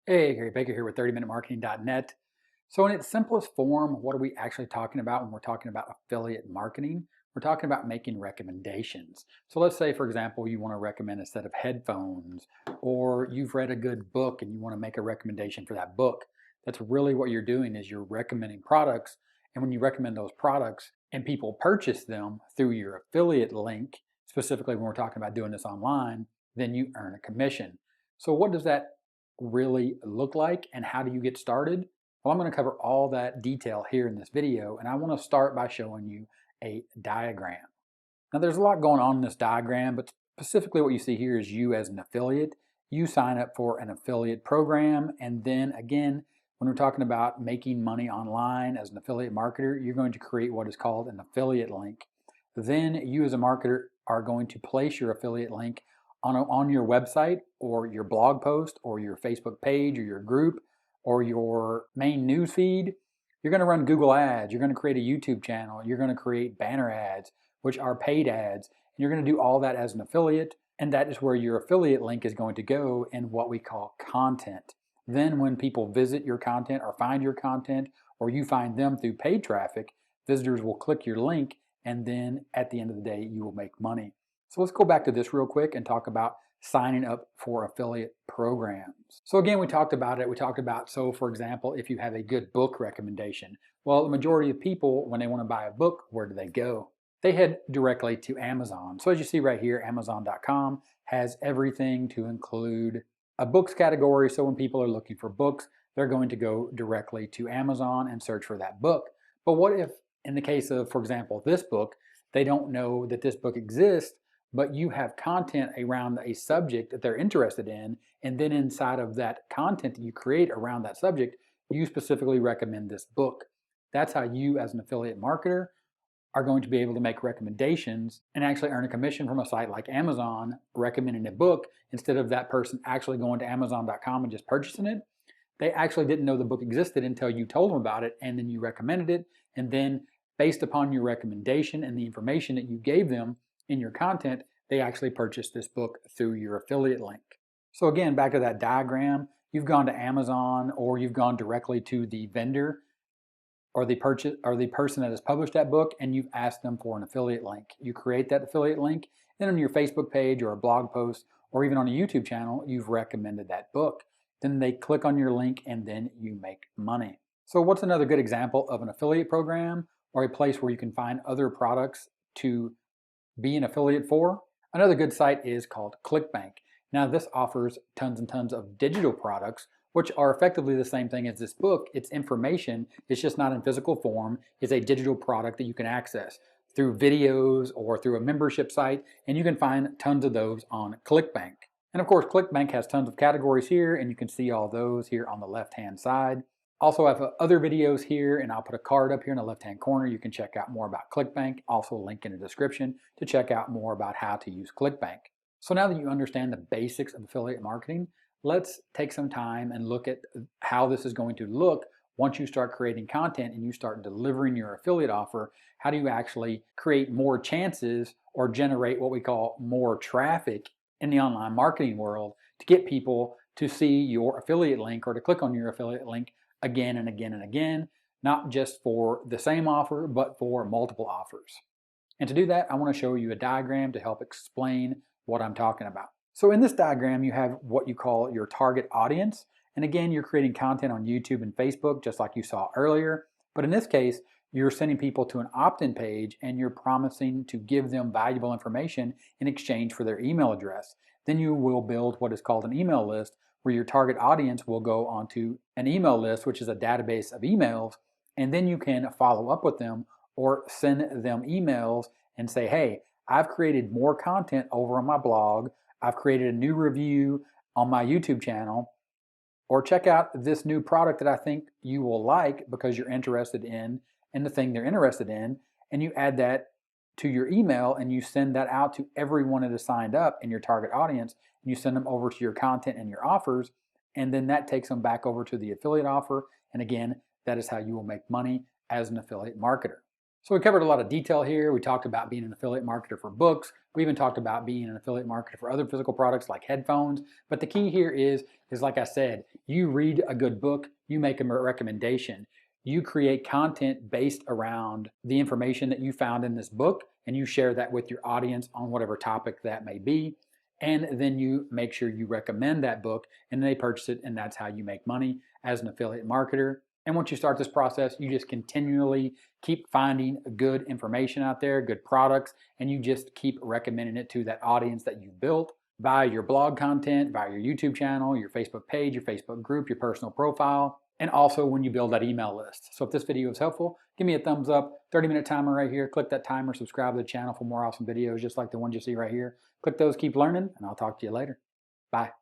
Hey, Gary Baker here with 30minutemarketing.net. So in its simplest form, what are we actually talking about when we're talking about affiliate marketing? We're talking about making recommendations. So let's say, for example, you want to recommend a set of headphones, or you've read a good book and you want to make a recommendation for that book. That's really what you're doing is you're recommending products. And when you recommend those products and people purchase them through your affiliate link, specifically when we're talking about doing this online, then you earn a commission. So what does that really look like and how do you get started? Well, I'm going to cover all that detail here in this video, and I want to start by showing you a diagram. Now, there's a lot going on in this diagram, but specifically what you see here is you as an affiliate. You sign up for an affiliate program, and then again, when we're talking about making money online as an affiliate marketer, you're going to create what is called an affiliate link. Then you as a marketer are going to place your affiliate link on your website or your blog post or your Facebook page or your group or your main news feed. You're going to run Google ads. You're going to create a YouTube channel. You're going to create banner ads, which are paid ads. And you're going to do all that as an affiliate. And that is where your affiliate link is going to go in what we call content. Then when people visit your content or find your content, or you find them through paid traffic, visitors will click your link, and then at the end of the day, you will make money. So let's go back to this real quick and talk about signing up for affiliate programs. So again, we talked about it. We talked about, so for example, if you have a good book recommendation, well, the majority of people, when they want to buy a book, where do they go? They head directly to Amazon. So as you see right here, Amazon.com has everything to include a books category. So when people are looking for books, they're going to go directly to Amazon and search for that book. But what if, in the case of, for example, this book, they don't know that this book exists, but you have content around a subject that they're interested in, and then inside of that content that you create around that subject, you specifically recommend this book. That's how you, as an affiliate marketer, are going to be able to make recommendations and actually earn a commission from a site like Amazon recommending a book instead of that person actually going to Amazon.com and just purchasing it. They actually didn't know the book existed until you told them about it, and then you recommended it, and then based upon your recommendation and the information that you gave them in your content, they actually purchased this book through your affiliate link. So again, back to that diagram, you've gone to Amazon or you've gone directly to the vendor or the person that has published that book, and you've asked them for an affiliate link. You create that affiliate link, then on your Facebook page or a blog post or even on a YouTube channel, you've recommended that book. Then they click on your link and then you make money. So what's another good example of an affiliate program or a place where you can find other products to be an affiliate for? Another good site is called ClickBank. Now this offers tons and tons of digital products which are effectively the same thing as this book. It's information, it's just not in physical form. It's a digital product that you can access through videos or through a membership site, and you can find tons of those on ClickBank. And of course, ClickBank has tons of categories here, and you can see all those here on the left-hand side. Also, I have other videos here, and I'll put a card up here in the left-hand corner. You can check out more about ClickBank. Also, a link in the description to check out more about how to use ClickBank. So now that you understand the basics of affiliate marketing, let's take some time and look at how this is going to look once you start creating content and you start delivering your affiliate offer. How do you actually create more chances or generate what we call more traffic in the online marketing world to get people to see your affiliate link or to click on your affiliate link again and again and again, not just for the same offer, but for multiple offers. And to do that, I want to show you a diagram to help explain what I'm talking about. So in this diagram, you have what you call your target audience. And again, you're creating content on YouTube and Facebook, just like you saw earlier. But in this case, you're sending people to an opt-in page and you're promising to give them valuable information in exchange for their email address. Then you will build what is called an email list, where your target audience will go onto an email list, which is a database of emails, and then you can follow up with them or send them emails and say, hey, I've created more content over on my blog, I've created a new review on my YouTube channel, or check out this new product that I think you will like because you're interested in the thing they're interested in, and you add that to your email and you send that out to everyone that is signed up in your target audience, and you send them over to your content and your offers, and then that takes them back over to the affiliate offer, and again, that is how you will make money as an affiliate marketer. So we covered a lot of detail here. We talked about being an affiliate marketer for books, We even talked about being an affiliate marketer for other physical products like headphones. But the key here is like I said, you read a good book, you make a recommendation, you create content based around the information that you found in this book, and you share that with your audience on whatever topic that may be. And then you make sure you recommend that book and they purchase it, and that's how you make money as an affiliate marketer. And once you start this process, you just continually keep finding good information out there, good products, and you just keep recommending it to that audience that you built via your blog content, via your YouTube channel, your Facebook page, your Facebook group, your personal profile, and also when you build that email list. So if this video was helpful, give me a thumbs up, 30-minute timer right here. Click that timer, subscribe to the channel for more awesome videos just like the ones you see right here. Click those, keep learning, and I'll talk to you later. Bye.